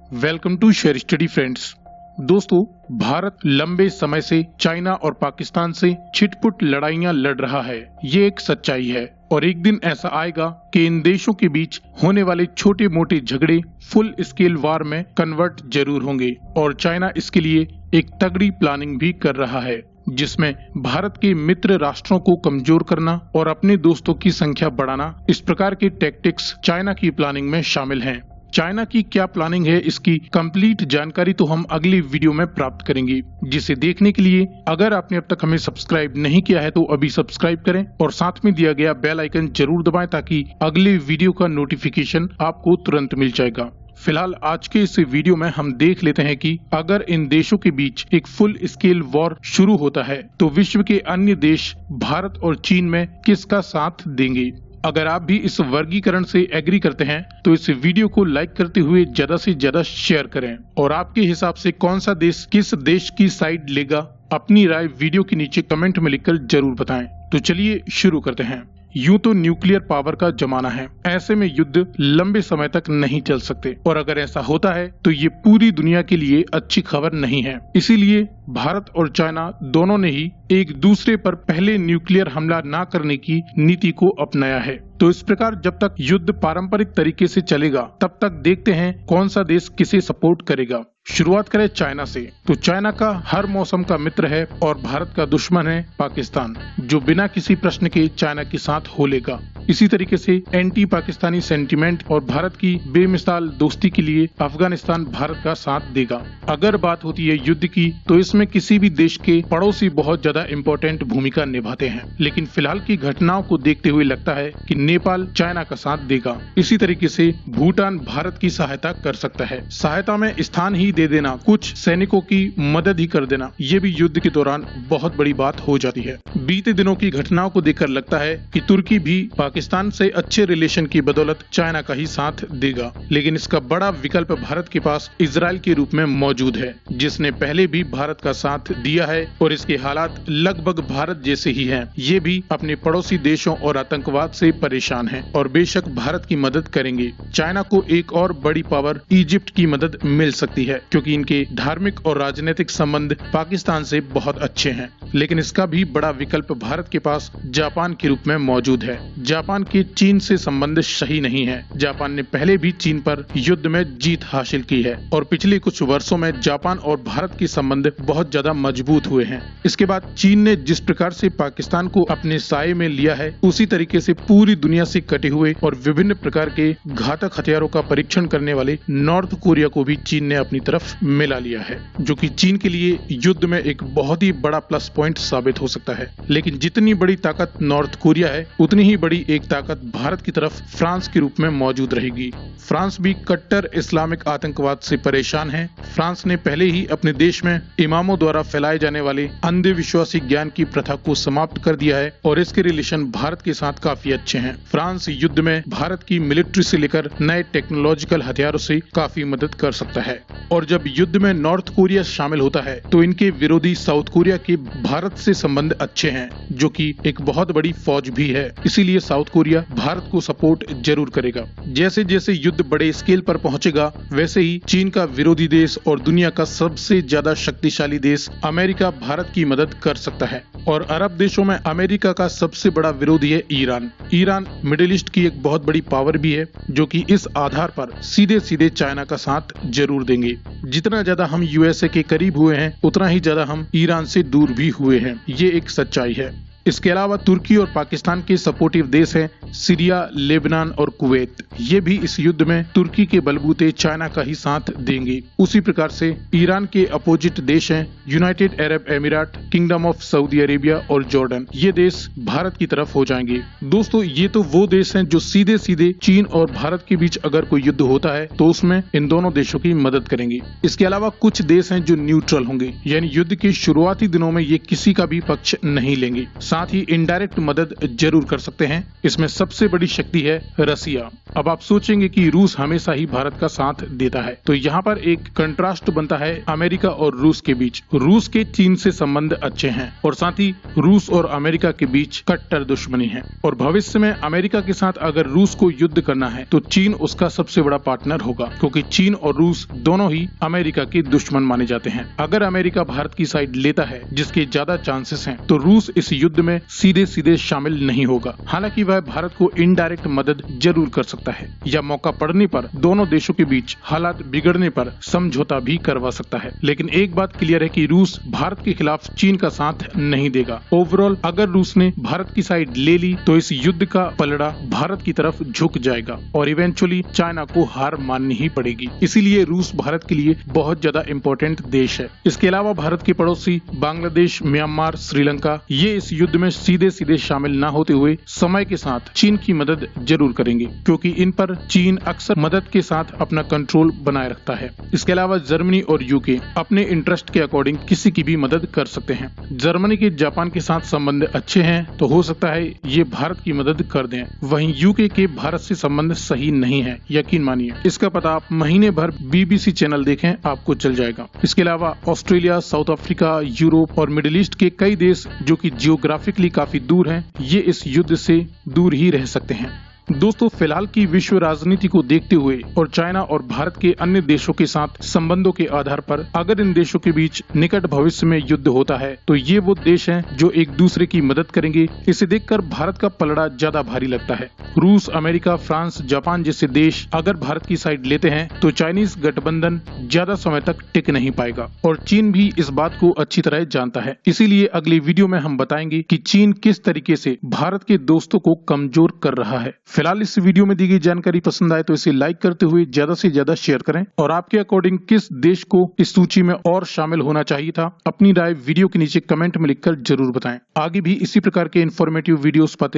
Welcome to share study friends. दोस्तों, भारत लंबे समय से चाइना और पाकिस्तान से छिटपुट लड़ाइयां लड़ रहा है। ये एक सच्चाई है और एक दिन ऐसा आएगा कि इन देशों के बीच होने वाले छोटे मोटे झगड़े फुल स्केल वार में कन्वर्ट जरूर होंगे और चाइना इसके लिए एक तगड़ी प्लानिंग भी कर रहा है, जिसमें भारत के मित्र राष्ट्रों को कमजोर करना और अपने दोस्तों की संख्या बढ़ाना, इस प्रकार के टैक्टिक्स चाइना की प्लानिंग में शामिल हैं। चाइना की क्या प्लानिंग है, इसकी कंप्लीट जानकारी तो हम अगली वीडियो में प्राप्त करेंगे, जिसे देखने के लिए अगर आपने अब तक हमें सब्सक्राइब नहीं किया है तो अभी सब्सक्राइब करें और साथ में दिया गया बेल आइकन जरूर दबाएं ताकि अगले वीडियो का नोटिफिकेशन आपको तुरंत मिल जाएगा। फिलहाल आज के इस वीडियो में हम देख लेते हैं कि अगर इन देशों के बीच एक फुल स्केल वॉर शुरू होता है तो विश्व के अन्य देश भारत और चीन में किसका साथ देंगे। अगर आप भी इस वर्गीकरण से एग्री करते हैं तो इस वीडियो को लाइक करते हुए ज्यादा से ज्यादा शेयर करें और आपके हिसाब से कौन सा देश किस देश की साइड लेगा, अपनी राय वीडियो के नीचे कमेंट में लिखकर जरूर बताएं। तो चलिए शुरू करते हैं। यूं तो न्यूक्लियर पावर का जमाना है, ऐसे में युद्ध लंबे समय तक नहीं चल सकते और अगर ऐसा होता है तो ये पूरी दुनिया के लिए अच्छी खबर नहीं है। इसीलिए भारत और चाइना दोनों ने ही एक दूसरे पर पहले न्यूक्लियर हमला न करने की नीति को अपनाया है। तो इस प्रकार जब तक युद्ध पारंपरिक तरीके से चलेगा तब तक देखते हैं कौन सा देश किसे सपोर्ट करेगा। शुरुआत करें चाइना से, तो चाइना का हर मौसम का मित्र है और भारत का दुश्मन है पाकिस्तान, जो बिना किसी प्रश्न के चाइना के साथ हो लेगा। इसी तरीके से एंटी पाकिस्तानी सेंटीमेंट और भारत की बेमिसाल दोस्ती के लिए अफगानिस्तान भारत का साथ देगा। अगर बात होती है युद्ध की तो इसमें किसी भी देश के पड़ोसी बहुत ज्यादा इम्पोर्टेंट भूमिका निभाते हैं, लेकिन फिलहाल की घटनाओं को देखते हुए लगता है कि नेपाल चाइना का साथ देगा। इसी तरीके से भूटान भारत की सहायता कर सकता है। सहायता में स्थान ही दे देना, कुछ सैनिकों की मदद ही कर देना, ये भी युद्ध के दौरान बहुत बड़ी बात हो जाती है। बीते दिनों की घटनाओं को देखकर लगता है कि तुर्की भी पाकिस्तान से अच्छे रिलेशन की बदौलत चाइना का ही साथ देगा, लेकिन इसका बड़ा विकल्प भारत के पास इजराइल के रूप में मौजूद है, जिसने पहले भी भारत का साथ दिया है और इसके हालात लगभग भारत जैसे ही हैं। ये भी अपने पड़ोसी देशों और आतंकवाद से परेशान हैं और बेशक भारत की मदद करेंगे। चाइना को एक और बड़ी पावर इजिप्ट की मदद मिल सकती है, क्योंकि इनके धार्मिक और राजनीतिक संबंध पाकिस्तान से बहुत अच्छे हैं। लेकिन इसका भी बड़ा विकल्प भारत के पास जापान के रूप में मौजूद है। जापान के चीन से संबंध सही नहीं है। जापान ने पहले भी चीन पर युद्ध में जीत हासिल की है और पिछले कुछ वर्षों में जापान और भारत के संबंध बहुत ज्यादा मजबूत हुए हैं। इसके बाद चीन ने जिस प्रकार से पाकिस्तान को अपने साये में लिया है, उसी तरीके से पूरी दुनिया से कटे हुए और विभिन्न प्रकार के घातक हथियारों का परीक्षण करने वाले नॉर्थ कोरिया को भी चीन ने अपनी तरफ मिला लिया है, जो कि चीन के लिए युद्ध में एक बहुत ही बड़ा प्लस पॉइंट साबित हो सकता है। लेकिन जितनी बड़ी ताकत नॉर्थ कोरिया है, उतनी ही बड़ी एक ताकत भारत की तरफ फ्रांस के रूप में मौजूद रहेगी। फ्रांस भी कट्टर इस्लामिक आतंकवाद से परेशान है। फ्रांस ने पहले ही अपने देश में इमामों द्वारा फैलाए जाने वाले अंधविश्वासी ज्ञान की प्रथा को समाप्त कर दिया है और इसके रिलेशन भारत के साथ काफी अच्छे हैं। फ्रांस युद्ध में भारत की मिलिट्री से लेकर नए टेक्नोलॉजिकल हथियारों से काफी मदद कर सकता है और जब युद्ध में नॉर्थ कोरिया शामिल होता है तो इनके विरोधी साउथ कोरिया के भारत से संबंध अच्छे हैं, जो कि एक बहुत बड़ी फौज भी है। इसीलिए साउथ कोरिया भारत को सपोर्ट जरूर करेगा। जैसे जैसे युद्ध बड़े स्केल पर पहुंचेगा, वैसे ही चीन का विरोधी देश और दुनिया का सबसे ज्यादा शक्तिशाली देश अमेरिका भारत की मदद कर सकता है और अरब देशों में अमेरिका का सबसे बड़ा विरोधी है ईरान। ईरान मिडिल ईस्ट की एक बहुत बड़ी पावर भी है, जो कि इस आधार पर सीधे सीधे चाइना का साथ जरूर देंगे। जितना ज्यादा हम यूएसए के करीब हुए हैं, उतना ही ज्यादा हम ईरान से दूर भी हुए हैं। ये एक सच्चाई है। इसके अलावा तुर्की और पाकिस्तान के सपोर्टिव देश हैं सीरिया, लेबनान और कुवैत। ये भी इस युद्ध में तुर्की के बलबूते चाइना का ही साथ देंगे। उसी प्रकार से ईरान के अपोजिट देश हैं United Arab emirate, kingdom of Saudi Arabia और जॉर्डन। ये देश भारत की तरफ हो जाएंगे। दोस्तों, ये तो वो देश हैं जो सीधे सीधे चीन और भारत के बीच अगर कोई युद्ध होता है तो उसमें इन दोनों देशों की मदद करेंगे। इसके अलावा कुछ देश हैं जो न्यूट्रल होंगे, यानी युद्ध के शुरुआती दिनों में ये किसी का भी पक्ष नहीं लेंगे। साथ ही इनडायरेक्ट मदद जरूर कर सकते हैं। इसमें सबसे बड़ी शक्ति है रसिया। अब आप सोचेंगे कि रूस हमेशा ही भारत का साथ देता है, तो यहाँ पर एक कंट्रास्ट बनता है अमेरिका और रूस के बीच। रूस के चीन से संबंध अच्छे हैं और साथ ही रूस और अमेरिका के बीच कट्टर दुश्मनी है, और भविष्य में अमेरिका के साथ अगर रूस को युद्ध करना है तो चीन उसका सबसे बड़ा पार्टनर होगा, क्योंकि चीन और रूस दोनों ही अमेरिका के दुश्मन माने जाते हैं। अगर अमेरिका भारत की साइड लेता है, जिसके ज्यादा चांसेस हैं, तो रूस इस युद्ध में सीधे सीधे शामिल नहीं होगा। हालांकि वह भारत को इनडायरेक्ट मदद जरूर कर सकता है, या मौका पड़ने पर दोनों देशों के बीच हालात बिगड़ने पर समझौता भी करवा सकता है। लेकिन एक बात क्लियर है कि रूस भारत के खिलाफ चीन का साथ नहीं देगा। ओवरऑल अगर रूस ने भारत की साइड ले ली तो इस युद्ध का पलड़ा भारत की तरफ झुक जाएगा और इवेंचुअली चाइना को हार माननी ही पड़ेगी। इसीलिए रूस भारत के लिए बहुत ज्यादा इम्पोर्टेंट देश है। इसके अलावा भारत के पड़ोसी बांग्लादेश, म्यांमार, श्रीलंका, ये इस युद्ध में सीधे सीधे शामिल न होते हुए समय के साथ चीन की मदद जरूर करेंगे, क्योंकि इन पर चीन अक्सर मदद के साथ अपना कंट्रोल बनाए रखता है। इसके अलावा जर्मनी और यूके अपने इंटरेस्ट के अकॉर्डिंग किसी की भी मदद कर सकते हैं। जर्मनी के जापान के साथ संबंध अच्छे हैं, तो हो सकता है ये भारत की मदद कर दें। वहीं यूके के भारत से संबंध सही नहीं है, यकीन मानिए। इसका पता आप महीने भर BBC चैनल देखें, आपको चल जाएगा। इसके अलावा ऑस्ट्रेलिया, साउथ अफ्रीका, यूरोप और मिडिल ईस्ट के कई देश जो कि जियोग्राफिकली काफी दूर हैं, ये इस युद्ध से दूर ही रह सकते हैं। दोस्तों, फिलहाल की विश्व राजनीति को देखते हुए और चाइना और भारत के अन्य देशों के साथ संबंधों के आधार पर अगर इन देशों के बीच निकट भविष्य में युद्ध होता है, तो ये वो देश हैं जो एक दूसरे की मदद करेंगे। इसे देखकर भारत का पलड़ा ज्यादा भारी लगता है। रूस, अमेरिका, फ्रांस, जापान जैसे देश अगर भारत की साइड लेते हैं तो चाइनीज गठबंधन ज्यादा समय तक टिक नहीं पाएगा, और चीन भी इस बात को अच्छी तरह जानता है। इसीलिए अगली वीडियो में हम बताएंगे कि चीन किस तरीके से भारत के दोस्तों को कमजोर कर रहा है। फिलहाल इस वीडियो में दी गई जानकारी पसंद आए तो इसे लाइक करते हुए ज्यादा से ज्यादा शेयर करें, और आपके अकॉर्डिंग किस देश को इस सूची में और शामिल होना चाहिए था, अपनी राय वीडियो के नीचे कमेंट में लिखकर जरूर बताएं। आगे भी इसी प्रकार के इन्फॉर्मेटिव वीडियोस पाते